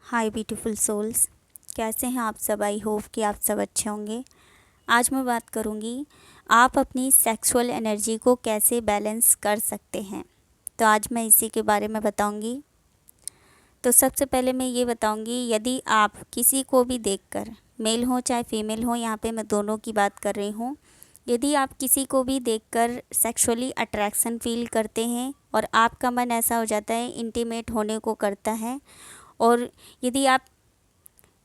हाय beautiful souls, कैसे हैं आप सब। आई होप कि आप सब अच्छे होंगे। आज मैं बात करूंगी आप अपनी सेक्सुअल एनर्जी को कैसे बैलेंस कर सकते हैं। तो आज मैं इसी के बारे में बताऊंगी। तो सबसे पहले मैं ये बताऊंगी, यदि आप किसी को भी देखकर, मेल हो चाहे फीमेल हो, यहाँ पे मैं दोनों की बात कर रही हूँ, यदि आप किसी को भी देखकर सेक्सुअली अट्रैक्शन फील करते हैं और आपका मन ऐसा हो जाता है, इंटीमेट होने को करता है, और यदि आप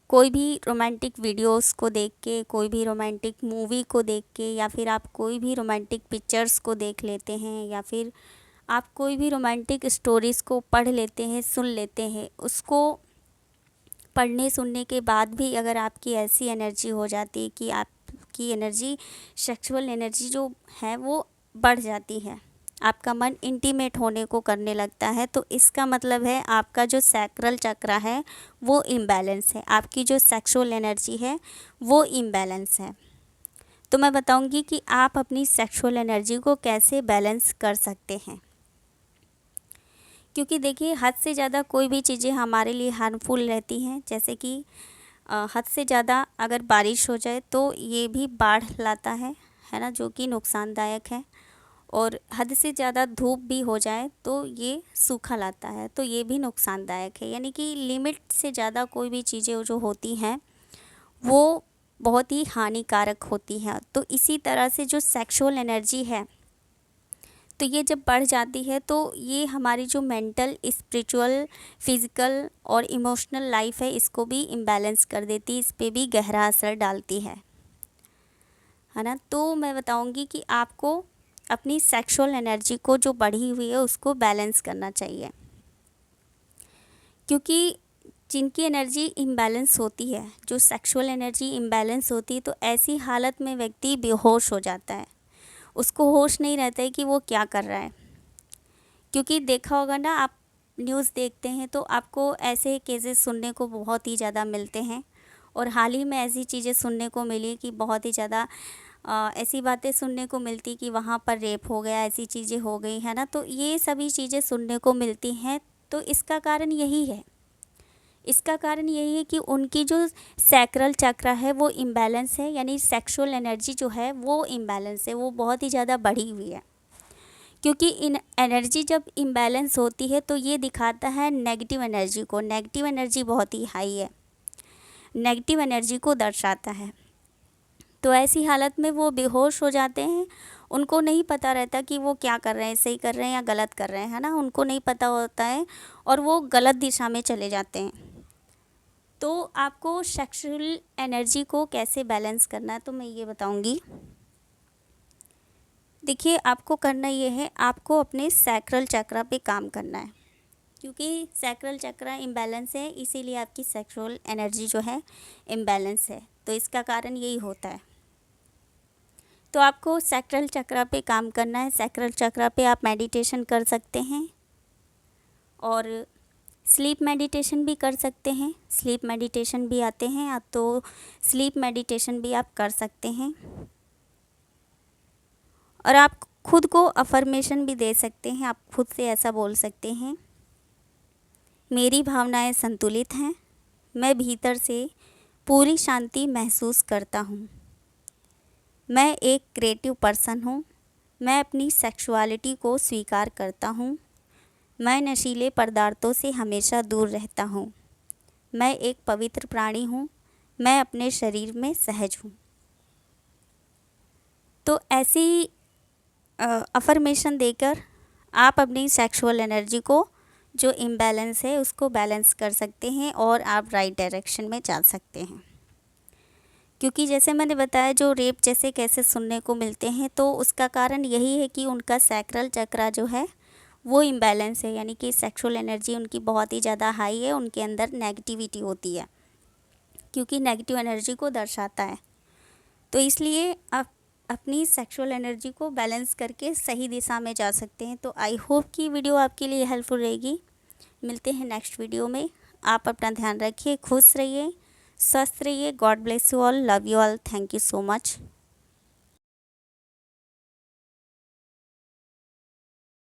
कोई भी रोमांटिक वीडियोस को देख के, कोई भी रोमांटिक मूवी को देख के, या फिर आप कोई भी रोमांटिक पिक्चर्स को देख लेते हैं, या फिर आप कोई भी रोमांटिक स्टोरीज़ को पढ़ लेते हैं, सुन लेते हैं, उसको पढ़ने सुनने के बाद भी अगर आपकी ऐसी एनर्जी हो जाती है कि आपकी एनर्जी, सेक्सुअल एनर्जी जो है वो बढ़ जाती है, आपका मन इंटीमेट होने को करने लगता है, तो इसका मतलब है आपका जो सैक्रल चक्र है वो इम्बैलेंस है, आपकी जो सेक्सुअल एनर्जी है वो इम्बैलेंस है। तो मैं बताऊंगी कि आप अपनी सेक्सुअल एनर्जी को कैसे बैलेंस कर सकते हैं। क्योंकि देखिए, हद से ज़्यादा कोई भी चीज़ें हमारे लिए हार्मफुल रहती हैं। जैसे कि हद से ज़्यादा अगर बारिश हो जाए तो ये भी बाढ़ लाता है ना, जो कि नुकसानदायक है। और हद से ज़्यादा धूप भी हो जाए तो ये सूखा लाता है, तो ये भी नुकसानदायक है। यानी कि लिमिट से ज़्यादा कोई भी चीज़ें जो होती हैं वो बहुत ही हानिकारक होती हैं। तो इसी तरह से जो सेक्सुअल एनर्जी है, तो ये जब बढ़ जाती है तो ये हमारी जो मेंटल, स्पिरिचुअल, फिज़िकल और इमोशनल लाइफ है, इसको भी इम्बैलेंस कर देती है, इस पर भी गहरा असर डालती है ना। तो मैं बताऊंगी कि आपको अपनी सेक्सुअल एनर्जी को जो बढ़ी हुई है उसको बैलेंस करना चाहिए। क्योंकि जिनकी एनर्जी इम्बैलेंस होती है, जो सेक्सुअल एनर्जी इम्बैलेंस होती है, तो ऐसी हालत में व्यक्ति बेहोश हो जाता है, उसको होश नहीं रहता है कि वो क्या कर रहा है। क्योंकि देखा होगा ना, आप न्यूज़ देखते हैं तो आपको ऐसे केसेस सुनने को बहुत ही ज़्यादा मिलते हैं। और हाल ही में ऐसी चीज़ें सुनने को मिली कि बहुत ही ज़्यादा ऐसी बातें सुनने को मिलती कि वहाँ पर रेप हो गया, ऐसी चीज़ें हो गई है ना। तो ये सभी चीज़ें सुनने को मिलती हैं। तो इसका कारण यही है, इसका कारण यही है कि उनकी जो सैक्रल चक्र है वो इम्बैलेंस है, यानी सेक्सुअल एनर्जी जो है वो इम्बैलेंस है, वो बहुत ही ज़्यादा बढ़ी हुई है। क्योंकि इन एनर्जी जब इम्बैलेंस होती है तो ये दिखाता है नेगेटिव एनर्जी को, नेगेटिव एनर्जी बहुत ही हाई है, नेगेटिव एनर्जी को दर्शाता है। तो ऐसी हालत में वो बेहोश हो जाते हैं, उनको नहीं पता रहता कि वो क्या कर रहे हैं, सही कर रहे हैं या गलत कर रहे हैं, है ना, उनको नहीं पता होता है और वो गलत दिशा में चले जाते हैं। तो आपको सेक्सुअल एनर्जी को कैसे बैलेंस करना है, तो मैं ये बताऊंगी। देखिए, आपको करना ये है, आपको अपने सैक्रल चक्र पे काम करना है। क्योंकि सैक्रल चक्र इम्बैलेंस है, इसीलिए आपकी सेक्सुअल एनर्जी जो है इम्बैलेंस है। तो इसका कारण यही होता है। तो आपको सैक्रल चक्र पे काम करना है। सैक्रल चक्र पे आप मेडिटेशन कर सकते हैं और स्लीप मेडिटेशन भी कर सकते हैं। स्लीप मेडिटेशन भी आते हैं, आप तो स्लीप मेडिटेशन भी आप कर सकते हैं। और आप खुद को अफर्मेशन भी दे सकते हैं। आप खुद से ऐसा बोल सकते हैं, मेरी भावनाएं संतुलित हैं, मैं भीतर से पूरी शांति महसूस करता हूँ, मैं एक क्रिएटिव पर्सन हूँ, मैं अपनी सेक्सुअलिटी को स्वीकार करता हूँ, मैं नशीले पदार्थों से हमेशा दूर रहता हूँ, मैं एक पवित्र प्राणी हूँ, मैं अपने शरीर में सहज हूँ। तो ऐसी अफर्मेशन देकर आप अपनी सेक्सुअल एनर्जी को जो इम्बैलेंस है उसको बैलेंस कर सकते हैं और आप राइट डायरेक्शन में जा सकते हैं। क्योंकि जैसे मैंने बताया, जो रेप जैसे केसेस सुनने को मिलते हैं तो उसका कारण यही है कि उनका सैक्रल चक्र जो है वो इम्बैलेंस है, यानी कि सेक्सुअल एनर्जी उनकी बहुत ही ज़्यादा हाई है, उनके अंदर नेगेटिविटी होती है, क्योंकि नेगेटिव एनर्जी को दर्शाता है। तो इसलिए आप अपनी सेक्सुअल एनर्जी को बैलेंस करके सही दिशा में जा सकते हैं। तो आई होप कि वीडियो आपके लिए हेल्पफुल रहेगी। मिलते हैं नेक्स्ट वीडियो में। आप अपना ध्यान रखिए, खुश रहिए, स्वस्थ रहिए। God bless you all, love you all, thank you so much.